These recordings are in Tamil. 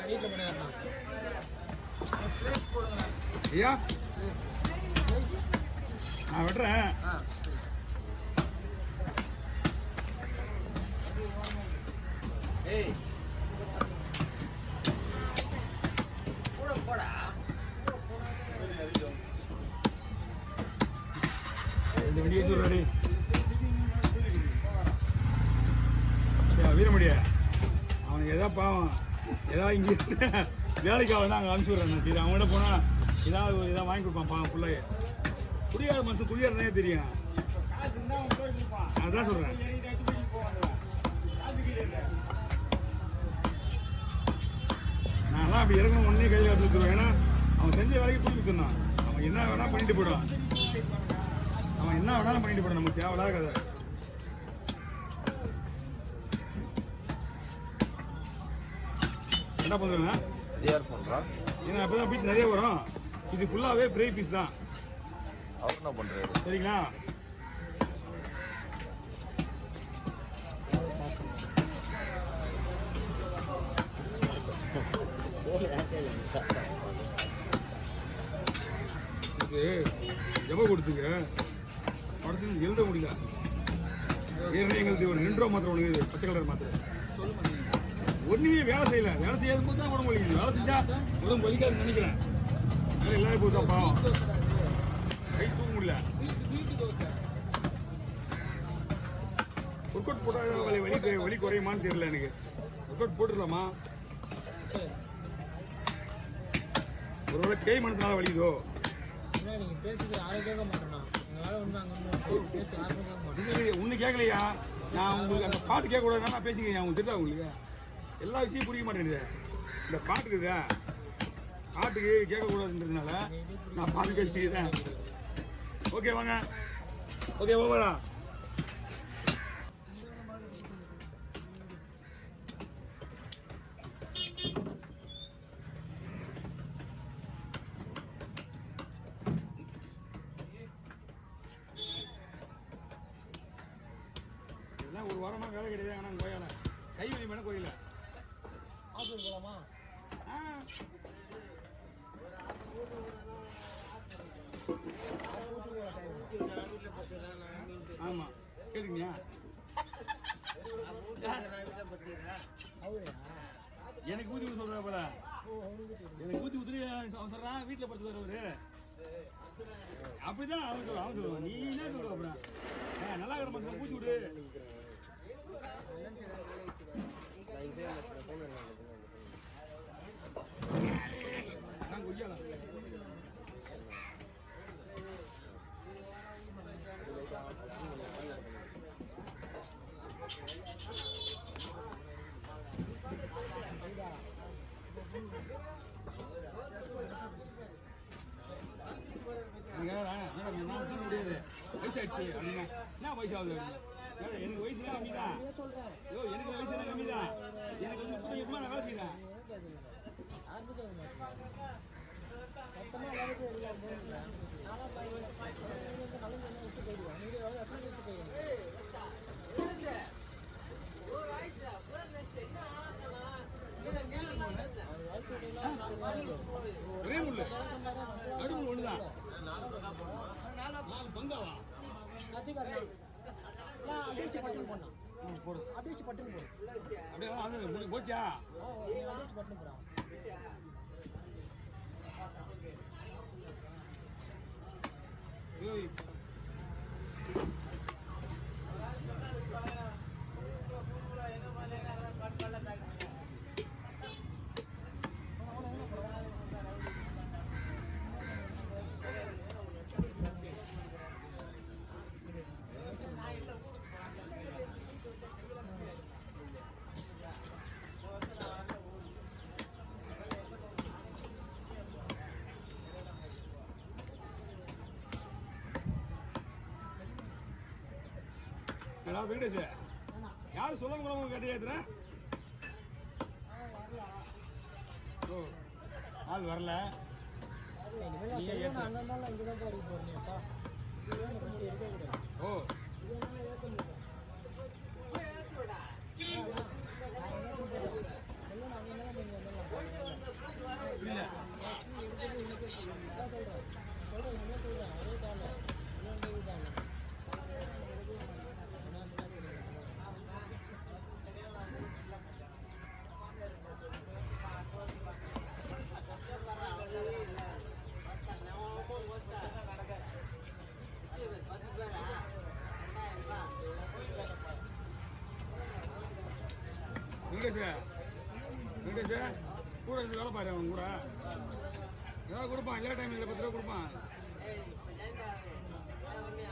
வீட்டில் பண்ணிடலாம். ஐயா நான் விடுறேன். ஏய் போடா இந்த வண்டியை சொல்றாரு வீரமடியா அவனுக்கு எதாவது பாவம் ஏதாவது இங்கே வேலைக்காக தான் அங்கே அனுப்பிச்சி விட்றேன். சரி அவங்கள்ட்ட போனால் ஏதாவது வாங்கி கொடுப்பான் பாவம் பிள்ளைய. குடியார மனுஷன் குடியாரனே தெரியும். அதான் சொல்கிறேன். நான்லாம் அப்படி இறங்கணும் ஒன்றே கையில் எடுத்துருவேன். ஏன்னா அவன் செஞ்ச வேலைக்கு புரிஞ்சு சொன்னான். அவன் என்ன வேணால் பண்ணிட்டு போயிடுவான். அவன் என்ன வேணாலும் பண்ணிட்டு போயிடும். நமக்கு தேவையில்லாத கதை. என்ன பண்ணுறேன்னா ஏன்னா அப்போ தான் பீஸ் நிறைய வரும். இது ஃபுல்லாகவே ஃப்ரை பீஸ் தான். அவர் என்ன பண்ணுறாரு சரிங்களா? இது ஜப கொடுத்துங்க அடுத்து எழுத முடியல. ஏற்கனவே எங்களுக்கு ஒரு 2 ரூபா மாத்திரம் ஒன்று பச்சை கலர் மாத்திரம் ஒன்றுமே வேலை செய்யல. வேலை செய்யாத போது தான் உடம்பு வலிக்குது. வேலை செஞ்சா உடம்பு வலிக்காதுன்னு நினைக்கிறேன். வேலை இல்லாத போது தான் பாவம் கை தூங்க முடியல. ஒர்க் அவுட் போட்டால் வலி குறையுமான்னு தெரியல எனக்கு. ஒர்க் அவுட் போட்டுடலாமா? ஒருவேளை தேய்மானத்தினால வலிக்குதோ? ஒண்ணு கேட்கலையா? நான் உங்களுக்கு அந்த பாட்டு கேட்க கூடாதுன்னா நான் பேசிக்கிறேன். உங்களுக்கு தெரியுதா? உங்களுக்கு எல்லா விஷயம் புரிய மாட்டேங்குது. இந்த பாட்டுக்குதா பாட்டுக்கு கேட்கக்கூடாதுன்றதுனால நான் பாட்டு பேசிக்கிறேன். ஓகே வாங்க. ஓகே ஓவரா? இதெல்லாம் ஒரு வாரமாக வேலை கிடையாது. ஆனால் கோயில கை வலி மேலே கோயில ஹாஸ்பிட்டல் போகலாமா? ஆமாம் கேட்டுங்கய்யா. எனக்கு ஊற்றி ஊற்றி சொல்கிறா போல. எனக்கு ஊற்றி ஊற்றி அவன் சொல்கிறான் வீட்டில் படுத்து வரவரு அப்படிதான் அவன் சொல்லுவான். நீ என்ன சொல்லுவ அப்புறம்? நல்லா இருக்கிற மனுஷன் ஊற்றி விடு. நான் கொய்யாலாம் முடியாது. வயசாயிடுச்சு அப்படின்னா என்ன வயசாகுது? எனக்கு வயசு கம்மிதான். ஐயோ எனக்கு வயசு எல்லாம் கம்மிதான். எனக்கு வந்து 30 வருஷமா நான் வேலை செய்யறேன். ஒரே முள்ளு நடுமுள் ஒண்ணுதான். 4 பங்காவா? போடு அப்படியே வச்சு பட்டு போடு. அப்படியே போச்சா? வெங்கடேஷ் யாரும் சொல்ல கூட கேட்டு ஏத்துறேன். ஓ ஆள் வரல. ஓ வெங்கடேஷ் கூட இருந்து வேலை பாரு அவன் கூட ஏதாவது கொடுப்பான் எல்லா டைம் இல்லை 10 ரூபா கொடுப்பான்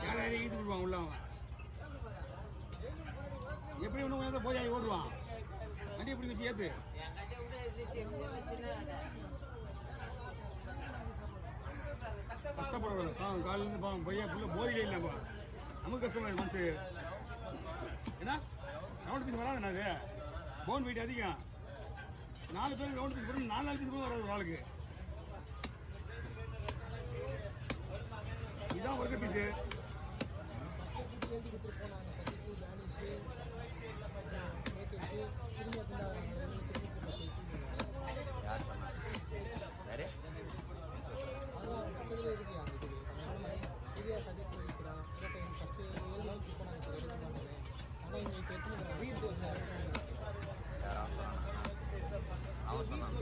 யாரையும் ஈட்டு கொடுப்பான் உள்ள அவன் எப்படி ஒன்று கொஞ்சம் போய் ஓடுவான் வண்டி எப்படி வச்சு ஏற்று கஷ்டப்படுறது பாவம் காலிலேருந்து பாவம் பையா ஃபுல்லாக போதையிலே இல்லைப்பா நமக்கு கஷ்டமா மனசு ஏன்னா ரவுண்ட் பீஸ் வராதுண்ணா அது போன் வெயிட் அதிகம் 4 பேர் ரவுண்ட் பீஸ் போட்டு 4 பீஸ் கூட வராது ஒரு ஆளுக்கு இதுதான் ஒர்க்கர் பீஸு யார் சொன்னா யாரு யாரும் சொன்னாங்க அவன் சொன்னான்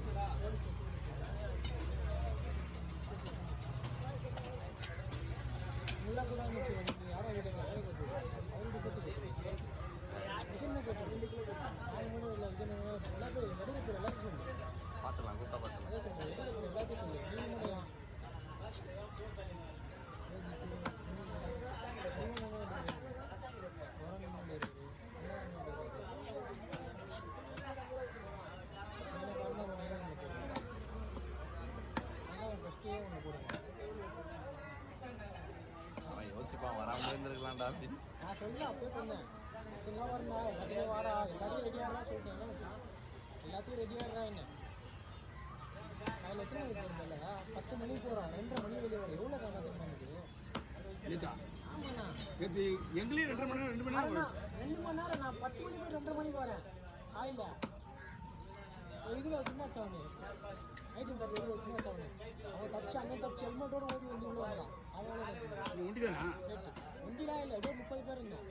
யாரோ பார்த்துக்கலாம் கூப்பிட்டா பார்த்துக்கலாம் அவன் யோசிப்பான் வராமல் இருந்திருக்கலாம்டா அப்படின்னு நான் சொல்ல அப்பயே சொன்னேன் சின்ன வரண்டா எல்லாத்தையும் வாடா எல்லாத்தையும் ரெடியாகலாம் சொல்லிட்டேன் என்ன வச்சான் எல்லாத்தையும் ரெடியாகிறா என்ன அதில் எத்தனை மணிக்கு போகிறதில்ல 10 மணிக்கு போகிறான் 2:30 மணி வெளியே வர எவ்வளோ காரணம் எனக்கு ஆமாண்ணா எங்களையும் 2.5 மணி நேரம் 2 மணி நேரம் 2 மணி நேரம் நான் 10 மணிக்கு போய் 2:30 மணிக்கு வரேன் ஆயில்ல ஒரு இதில் வச்சுருந்தாச்சு அவனு ஐட்டம் தப்பு இதில் வச்சுருந்தாச்சு அவனு அவன் தப்பிச்சு அண்ணன் தப்பிச்சு ஹெல்மெட்டோடு ஓடி வந்து உள்ள வந்தான் அவன் ஒண்டி தானா ஒண்டிலாம் இல்லை ஏதோ 30 பேர் இருந்தோம்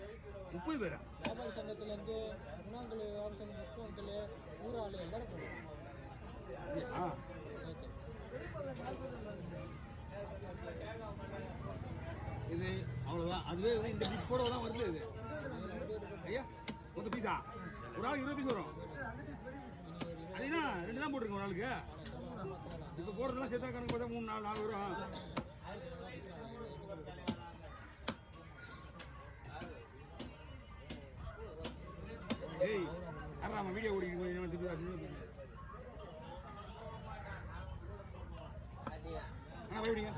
30 பேரா வியாபாரி சங்கத்துலேருந்து முன்னாங்கல் வியாபாரி சங்கம் புஷ்ப அங்கிள் ஊராள் எல்லாரும் போடுவோம் இது அவ்வளோதான் அதுவே இந்த பீஸ் போட தான் வருது இது ஐயா மொத்த பீஸா ஒரு ஆள் 20 பீஸ் வரும் அதுனா 2 தான் போட்டிருக்கேன் ஒரு ஆளுக்கு இப்போ போடுறதுலாம் சேர்த்தா கணக்கு பார்த்தா 3 4 வரும் ஏய் யாரா வீடியோ ஓடிக்கிட்டு அண்ணா பயப்படிங்க